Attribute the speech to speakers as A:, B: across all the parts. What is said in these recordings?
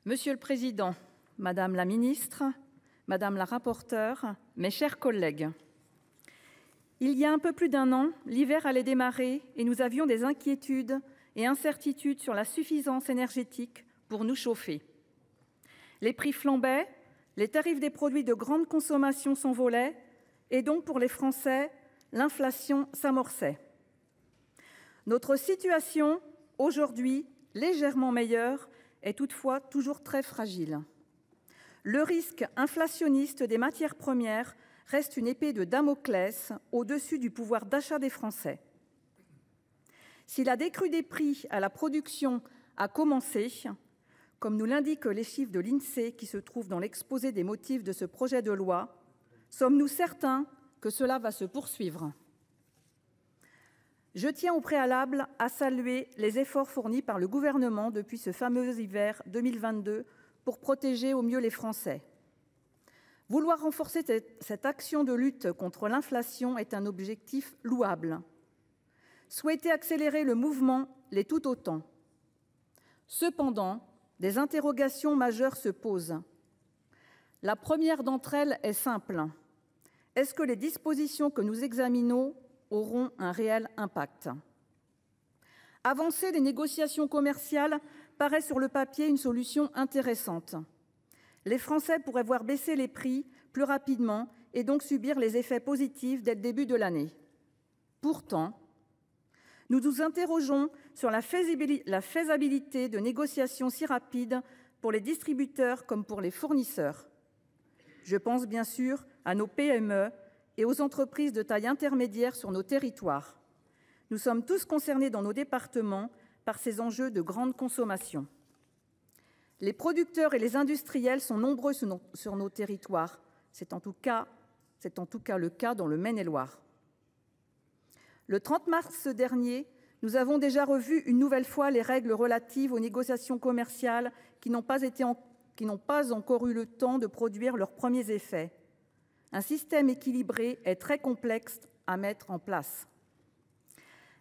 A: Monsieur le Président, Madame la Ministre, Madame la rapporteure, mes chers collègues, il y a un peu plus d'un an, l'hiver allait démarrer et nous avions des inquiétudes et incertitudes sur la suffisance énergétique pour nous chauffer. Les prix flambaient, les tarifs des produits de grande consommation s'envolaient et donc pour les Français, l'inflation s'amorçait. Notre situation, aujourd'hui légèrement meilleure, est toutefois toujours très fragile. Le risque inflationniste des matières premières reste une épée de Damoclès au-dessus du pouvoir d'achat des Français. Si la décrue des prix à la production a commencé, comme nous l'indiquent les chiffres de l'INSEE qui se trouvent dans l'exposé des motifs de ce projet de loi, sommes-nous certains que cela va se poursuivre ? Je tiens au préalable à saluer les efforts fournis par le gouvernement depuis ce fameux hiver 2022 pour protéger au mieux les Français. Vouloir renforcer cette action de lutte contre l'inflation est un objectif louable. Souhaiter accélérer le mouvement l'est tout autant. Cependant, des interrogations majeures se posent. La première d'entre elles est simple. Est-ce que les dispositions que nous examinons auront un réel impact ? Avancer les négociations commerciales paraît sur le papier une solution intéressante. Les Français pourraient voir baisser les prix plus rapidement et donc subir les effets positifs dès le début de l'année. Pourtant, nous nous interrogeons sur la faisabilité de négociations si rapides pour les distributeurs comme pour les fournisseurs. Je pense bien sûr à nos PME et aux entreprises de taille intermédiaire sur nos territoires. Nous sommes tous concernés dans nos départements par ces enjeux de grande consommation. Les producteurs et les industriels sont nombreux sur nos territoires. C'est en tout cas le cas dans le Maine-et-Loire. Le 30 mars dernier, nous avons déjà revu une nouvelle fois les règles relatives aux négociations commerciales qui n'ont pas encore eu le temps de produire leurs premiers effets. Un système équilibré est très complexe à mettre en place.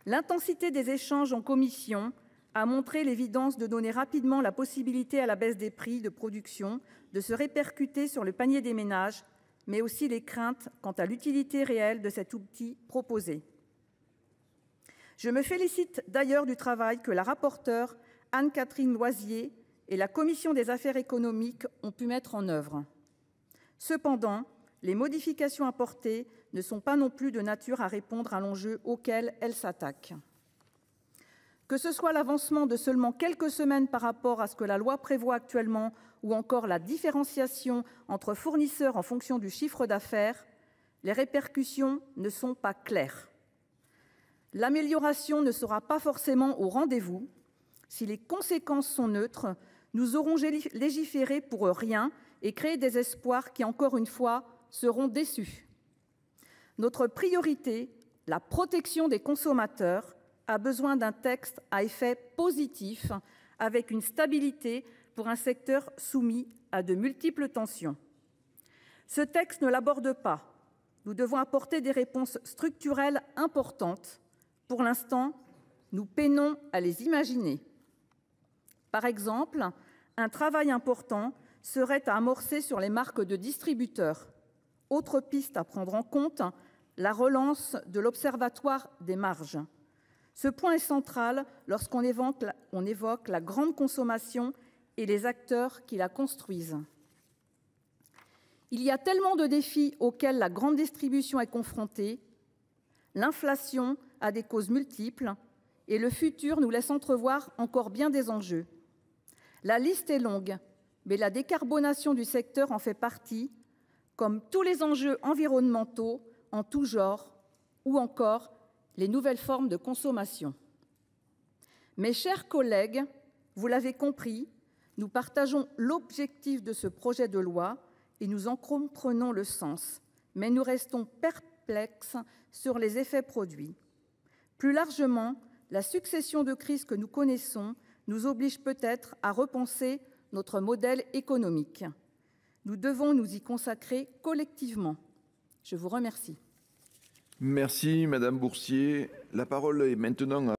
A: L'intensité des échanges en commission a montré l'évidence de donner rapidement la possibilité à la baisse des prix de production de se répercuter sur le panier des ménages, mais aussi les craintes quant à l'utilité réelle de cet outil proposé. Je me félicite d'ailleurs du travail que la rapporteure Anne-Catherine Loisier et la commission des affaires économiques ont pu mettre en œuvre. Cependant, les modifications apportées ne sont pas non plus de nature à répondre à l'enjeu auquel elles s'attaquent. Que ce soit l'avancement de seulement quelques semaines par rapport à ce que la loi prévoit actuellement ou encore la différenciation entre fournisseurs en fonction du chiffre d'affaires, les répercussions ne sont pas claires. L'amélioration ne sera pas forcément au rendez-vous. Si les conséquences sont neutres, nous aurons légiféré pour rien et créé des espoirs qui, encore une fois, seront déçus. Notre priorité, la protection des consommateurs, a besoin d'un texte à effet positif, avec une stabilité pour un secteur soumis à de multiples tensions. Ce texte ne l'aborde pas. Nous devons apporter des réponses structurelles importantes. Pour l'instant, nous peinons à les imaginer. Par exemple, un travail important serait à amorcer sur les marques de distributeurs. Autre piste à prendre en compte, la relance de l'Observatoire des marges. Ce point est central lorsqu'on évoque la grande consommation et les acteurs qui la construisent. Il y a tellement de défis auxquels la grande distribution est confrontée. L'inflation a des causes multiples et le futur nous laisse entrevoir encore bien des enjeux. La liste est longue, mais la décarbonation du secteur en fait partie, comme tous les enjeux environnementaux en tout genre, ou encore les nouvelles formes de consommation. Mes chers collègues, vous l'avez compris, nous partageons l'objectif de ce projet de loi et nous en comprenons le sens, mais nous restons perplexes sur les effets produits. Plus largement, la succession de crises que nous connaissons nous oblige peut-être à repenser notre modèle économique. Nous devons nous y consacrer collectivement. Je vous remercie.
B: Merci Madame Bourcier. La parole est maintenant à